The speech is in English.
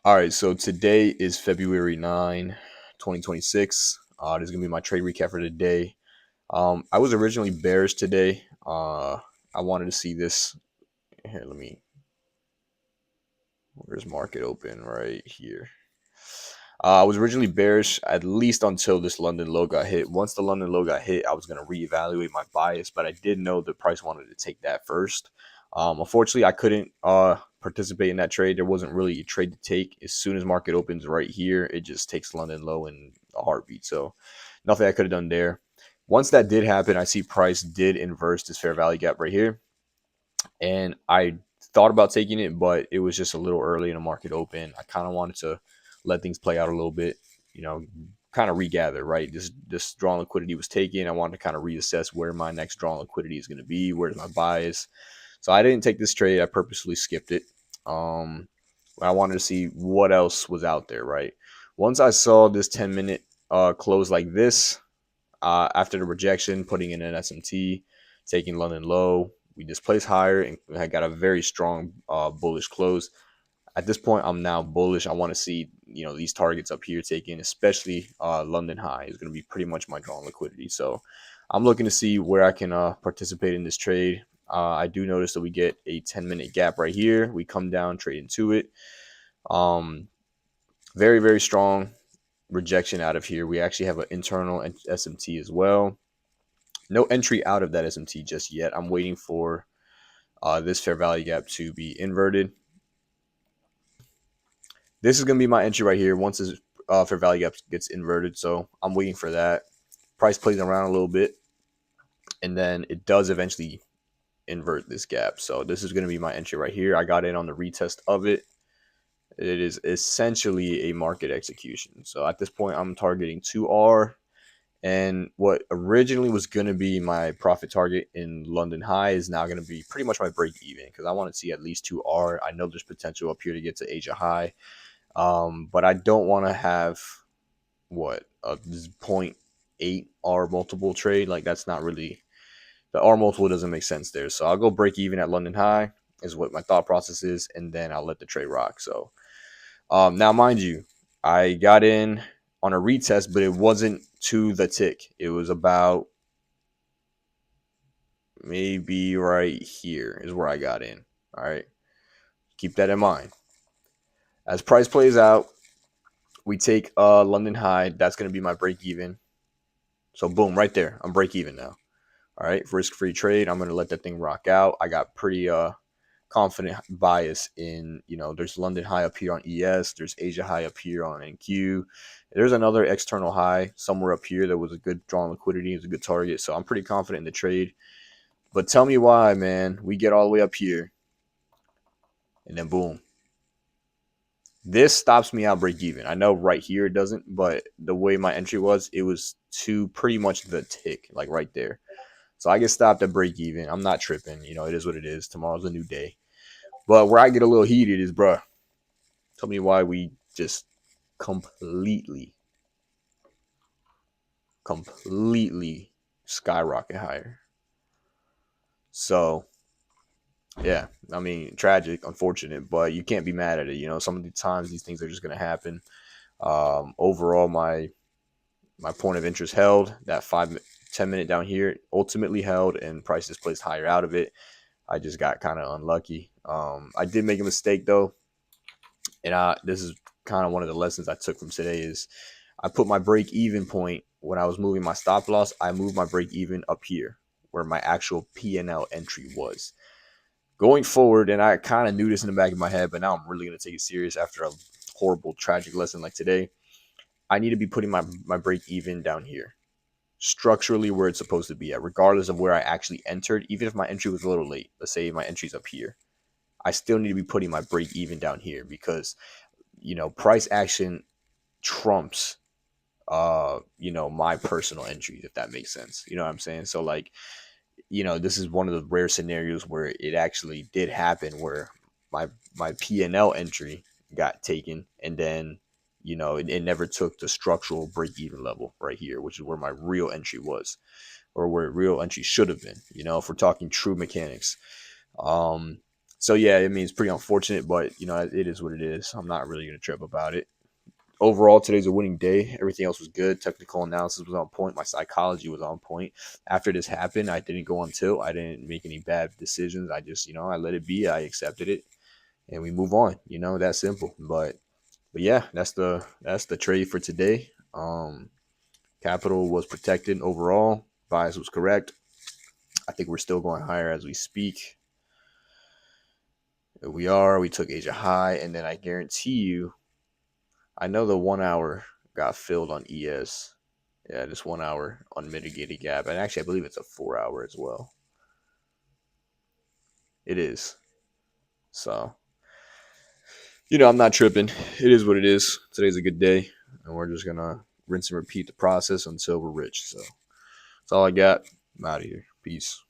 All right, so today is February 9, 2026. This is gonna be my trade recap for today. I was originally bearish today. I wanted to see this here. Where's market open right here? I was originally bearish at least until this London low got hit. Once the London low got hit, I was going to reevaluate my bias, but I did know the price wanted to take that first. Unfortunately, I couldn't participate in that trade. There wasn't really a trade to take. As soon as market opens right here, it just takes London low in a heartbeat. So nothing I could have done there. Once that did happen, I see price did inverse this fair value gap right here, and I thought about taking it, but it was just a little early in the market open. I kind of wanted to let things play out a little bit, kind of regather, right? This drawn liquidity was taken. I wanted to kind of reassess where my next drawn liquidity is going to be, where's my bias. So I didn't take this trade. I purposely skipped it. I wanted to see what else was out there, right? Once I saw this 10-minute close like this, after the rejection, putting in an SMT, taking London low, we displaced higher and I got a very strong bullish close. At this point, I'm now bullish. I want to see these targets up here taken, especially London high is going to be pretty much my drawn liquidity. So I'm looking to see where I can participate in this trade. I do notice that we get a 10-minute gap right here. We come down, trade into it. Very, very strong rejection out of here. We actually have an internal SMT as well. No entry out of that SMT just yet. I'm waiting for this fair value gap to be inverted. This is going to be my entry right here once this fair value gap gets inverted. So I'm waiting for that. Price plays around a little bit, and then it does eventually invert this gap. So this is going to be my entry right here. I got in on the retest of it. It is essentially a market execution. So at this point, I'm targeting 2R. And what originally was going to be my profit target in London high is now going to be pretty much my break even, because I want to see at least 2R. I know there's potential up here to get to Asia high. But I don't want to have a 0.8 R multiple trade. Like, that's not really, the R multiple doesn't make sense there. So I'll go break even at London high is what my thought process is, and then I'll let the trade rock. So now, mind you, I got in on a retest, but it wasn't to the tick. It was about maybe right here is where I got in. All right. Keep that in mind. As price plays out, we take London high. That's going to be my break even. So boom, right there. I'm break even now. All right. Risk-free trade. I'm going to let that thing rock out. I got pretty confident bias in, there's London high up here on ES. There's Asia high up here on NQ. There's another external high somewhere up here that was a good drawn liquidity. It was a good target. So I'm pretty confident in the trade. But tell me why, man. We get all the way up here. And then boom. This stops me out break even. I know right here it doesn't, but the way my entry was, it was to pretty much the tick, like right there. So I get stopped at break even. I'm not tripping. It is what it is. Tomorrow's a new day. But where I get a little heated is, bruh, tell me why we just completely skyrocket higher. So, yeah, I mean, tragic, unfortunate, but you can't be mad at it. Some of the times these things are just going to happen. Overall, my point of interest held. That 5-10 minute down here ultimately held, and prices placed higher out of it. I just got kind of unlucky. I did make a mistake though, and this is kind of one of the lessons I took from today is I put my break even point when I was moving my stop loss. I moved my break even up here where my actual P&L entry was. Going forward, and I kind of knew this in the back of my head, but now I'm really going to take it serious after a horrible, tragic lesson like today. I need to be putting my break even down here, structurally where it's supposed to be at, regardless of where I actually entered. Even if my entry was a little late, let's say my entry's up here, I still need to be putting my break even down here because, price action trumps, my personal entries, if that makes sense. You know what I'm saying? So like, this is one of the rare scenarios where it actually did happen where my P&L entry got taken, and then it never took the structural break-even level right here, which is where my real entry was, or where real entry should have been, if we're talking true mechanics. So yeah, I mean it's pretty unfortunate, but you know it is what it is. I'm not really gonna trip about it. Overall, today's a winning day. Everything else was good. Technical analysis was on point. My psychology was on point. After this happened, I didn't go on tilt. I didn't make any bad decisions. I just, I let it be. I accepted it, and we move on. That simple. But yeah, that's the trade for today. Capital was protected overall. Bias was correct. I think we're still going higher as we speak. We are. We took Asia high, and then I guarantee you, I know the 1 hour got filled on ES. Yeah, just 1 hour unmitigated gap. And actually, I believe it's a 4 hour as well. It is. So, I'm not tripping. It is what it is. Today's a good day. And we're just going to rinse and repeat the process until we're rich. So, that's all I got. I'm out of here. Peace.